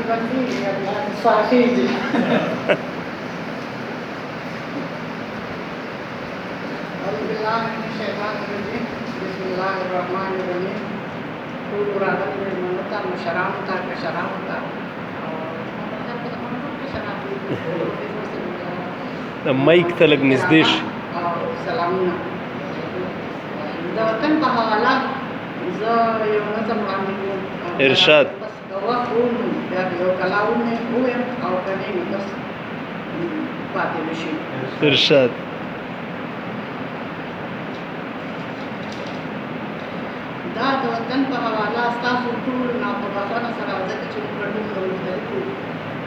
بندي صافي أعوذ بالله من الشيطان الرجيم بسم الله الرحمن الرحيم ټول راغلي مېلمنو ته مشرانو ته کشرانو ته د مایک ته لږ نږدې شي. سلامونه. د وطن په حواله زه یو نظم وړاندې کوم. ارشاد. بس د وخت ومو بیا یو کلاو مې وویم او که نه نو بس پاتې به شي. ارشاد. دا د وطن په حواله ستاسو ټول ناپوهانو سره ځکه چې موږ ټول د مختلفو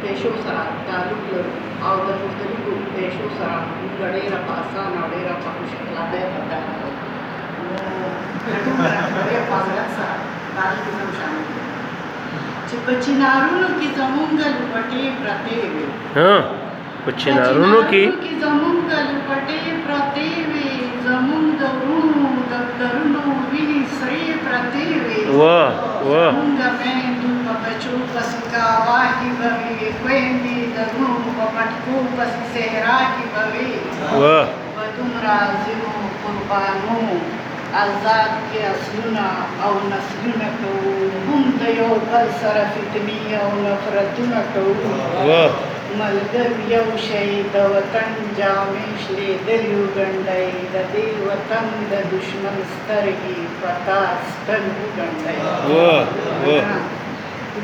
پیشو سره تعلق لرو او د مختلفو پیشو سره موږ ډېره په اسانه او ډېره په خوشاله بدل کوو. ډېر په حالت سره دا دې هم شامل دي چې په چنارونو کې زمونږ لوپټې پرتې وي. په چنارونو کې زمونږ لوپټې پرتې وي، زمونږ د وروڼو دفترونو وینې سرې پرتې وي. زمونږ میندو په بچو پسې کاوا کې به وي، خویندې د وروڼو په پټکو پسې صحرا کې به وي. په دومره ځینو قربانو آزاد کې اصلونه او نسلونه کوو، هم د یو بل سره فتنې او نفرتونه کوو. ملګرو یو شی د وطن جامې شلېدلې وګنډئ، د دې وطن د دشمن سترګې په تا ستن وګنډئ.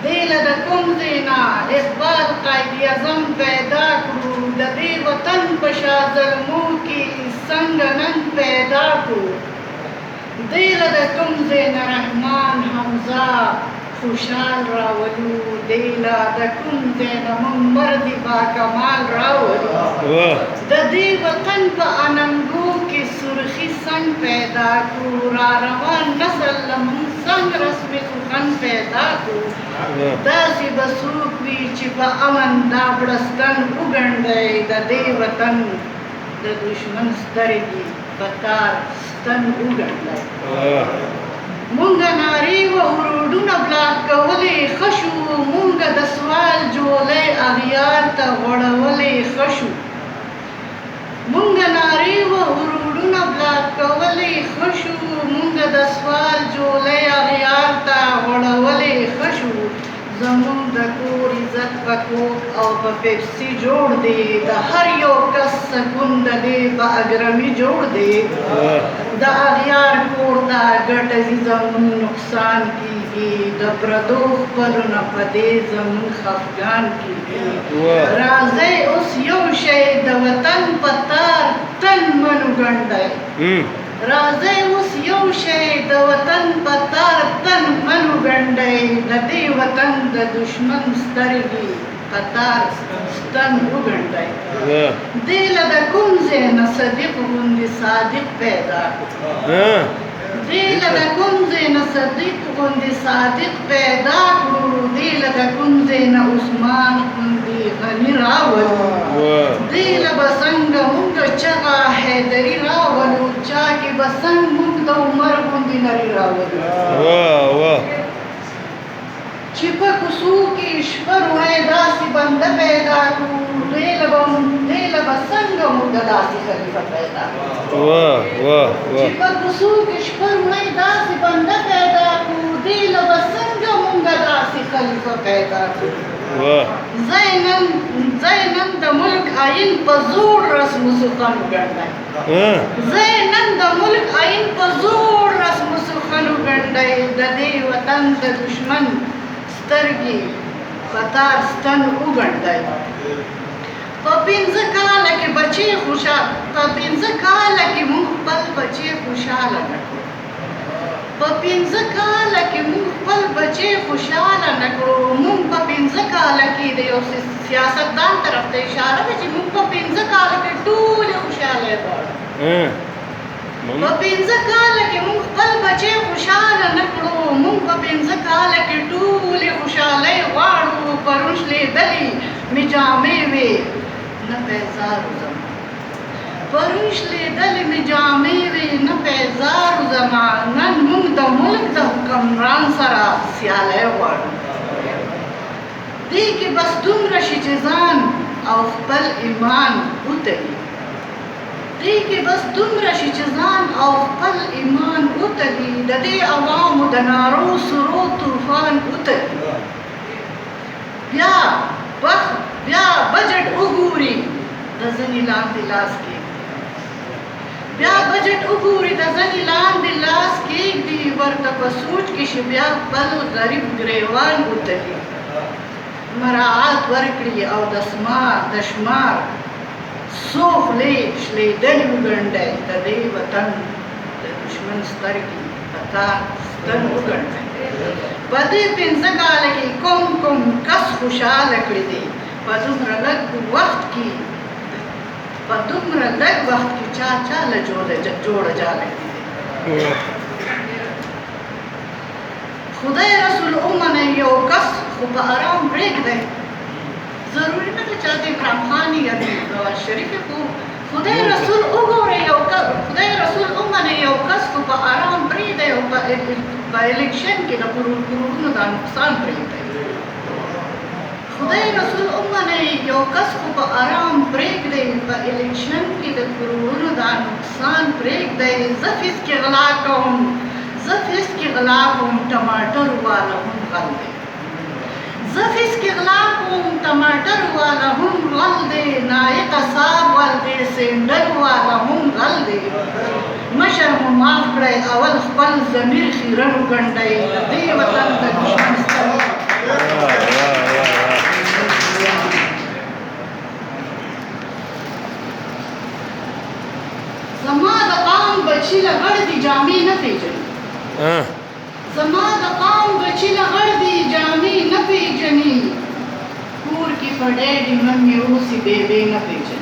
دې له د کوم ځای نه اقبال قائد اعظم پیدا کړو، د دې وطن په شا ظلمو کې څنګه نن پیدا کړو. دې له د کوم ځای نه رحمان حمزه خوشحال راولو، دې له د کوم ځای نه موږ مرد باکمال راولو. د دې وطن په اننګو کې سرخي څنګ پیدا کړو، را روان نسل له موږ څنګ رسمي سخن پیدا کړو. داسې به څوک وي چې په امن دا بړستن وګنډئ، د دې وطن د دشمن سترګې په تار ستن وګنډئ. مونږه نارې وه ورودونه بلاک کولې ښه شو، مونږه د سوال جولۍ اغیار ته غوړولې ښه شو. مونږه نارې وه ورودونه بلاک کولې ښه شو، مونږه د سوال جولۍ اغیار ته غوړولې ښه شو. زمونږ د کور عزت په کوک او په پیپسي جوړ دی، د هر یو کس سکون د دې په اګرمي جوړ دی. د اغیار کور ته ګټه ځي زمونږ نقصان کېږي، د پردو خپلونه په دې زمونږ خفګان کېږي. راځئ اوس یو شی د وطن په تار تن من وګنډئ، راځئ اوس یو شی د وطن په تار تن من وګنډئ، د دې وطن د دشمن سترګې په تار ستن وګنډئ. دې له د کوم ځای نه صدیق غوندې صادق پیدا کړو، دې له د کوم ځای نه صدیق غوندې صادق پیدا کړو، دې له د کوم ځای نه عثمان غوندې غني راولو. دې له به څنګه موږ چغه حیدري راولو، چا کې به څنګ موږ د عمر غوندې نري راولو. چې په کوڅو کې شپه روڼۍ داسې بنده پیدا کړو، دې له به څنګه موږ داسې خلیفه پیدا کړو. چې په کوڅو کې شپه روڼۍ داسې بنده پیدا کړو، دې له به څنګه موږ داسې خلیفه پیدا کړو. ځای نن د ملک آئین په زور رسم و سخن وګنډئ، ځای نن د ملک آئین په زور رسم و سخن وګنډئ، د دې وطن د دشمن سترګې په تار ستن وګنډئ. په 15 کاله کې بچي خوشحاله، په 15 کاله کې موږ خپل بچي خوشحاله نه کړو، په 15 کاله کې موږ خپل بچي خوشحاله نه کړو. موږ په 15 کاله کې د یو سیاستدان طرف ته اشاره ده چې موږ په 15 کاله کې ټولې خوشحالۍ غواړو. په 15 کاله کې موږ خپل بچي خوشحاله نه کړو، موږ په 15 کاله کې ټولې خوشحالۍ غواړو. پرون شلېدلې مې جامې وې نه پیزارو زما، پرون شلېدلې مې جامې وې نه پیزارو زما. نن موږ د ملک د حکمران سره سیالۍ غواړو، دې کې بس دومره شي چې ځان او خپل ایمان وتړي دې کې بس دومره شي چې ځان او خپل ایمان وتړي د دې عوامو د نارو سرو طوفان وتړي بیا بجټ وګوري د ځنې لاندې لاس کې بیا بجټ وګوري د ځنې لاندې لاس کېږدي ورته په سوچ کې شي بیا خپل غریب ګریوان وتړي مراعات ورکړي او د شمار څو خولې شلېدلې وګنډئ د دې وطن د دشمن سترګې په تا ستن وګنډئ په دې پنځه کاله کې کوم کس خوشحاله کړي دي په دومره لږ وخت کې چا له جوړه جاله کړي دي خدای رسول ومنئ یو کس خو په آرام پرېږدئ ضروري نه ده چې د عمران خان یا د نواز شریف خو خدای رسول وګورئ خدای رسول ومنئ یو کس خو په آرام پرېږدئ او په الیکشن کې د کروڑونو دا نقصان پرېږدئ خدای رسول ومنئ یو کس خو په آرام پرېږدئ په الیکشن کې د کروڑونو دا نقصان پرېږدئ زه فیس کې غلا کوم ټماټر والا هم غل دی ټماټر والا هم غل دی نایقه صاحب ول دی سینډر والا هم غل دی مشر مو معاف کړئ اول خپل ضمیر خیرن وګنډئ د دې وطن د دشمن سترګې زما د قام بچي له غړ دي جامې نه پېژني زما د قام بچي له غړ دي جامې نه پېژني کور کې په ډېډي ممې اوسي بېبې نه پېژني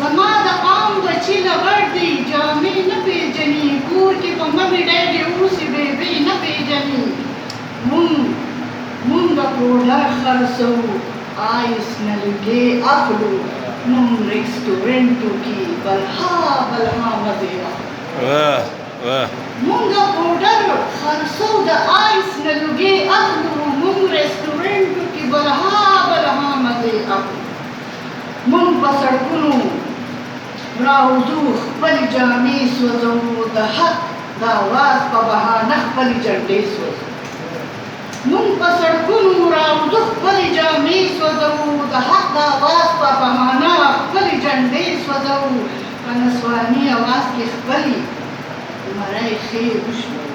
زما د قام بچي له غړ دي جامې نه پېژني کور کې په ممې ډېډي اوسي بېبې نه پېژني مونږ به پوډر خرڅوو آیس نلګې اخلو مونږ ریسټورنټو کې بلها مزې اخلو مونږ پوډر خرڅوو د آیس نلګې اخلو مونږ ریسټورنټو کې بلها مزې اخلو مونږ په سړکونو راوځو خپل جامې سوځوو د حق د اواز په بهانه خپل جنډې سوځو مونږ په سړکونو راوځو خپل جامې سوځوو د حق د اواز په بهانه خپل جنډې سوځوو په نسواني اواز کې خپلې مرۍ ښې وشلوو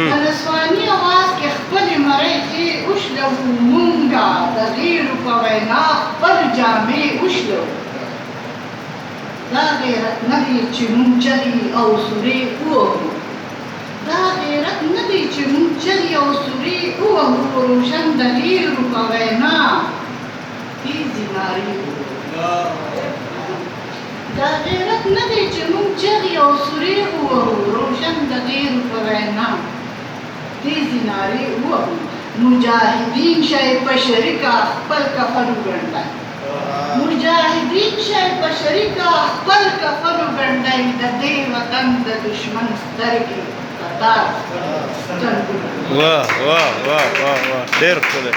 په نسواني اواز کې خپلې مرۍ ښې وشلوو مونږه د غیرو په وینا خپل جامې وشلوو دا غیرت نه دی چې مونږ چغې او سورې ووهو دا غیرت نه دی چې مونږ چغې او سورې ووهو روشن د غیرو په وینا تیزې نارې دا غیرت نه دی چې مونږ چغې او سورې ووهو روشن د غیرو په وینا تیزې نارې ووهو مجاهدین شئ په شریکه خپل کفن وګنډئ مجاهدین شئ په شریکه خپل کفن وګنډئ د دې وطن د دشمن سترګې په تا سترګو واه ډېر ښکلی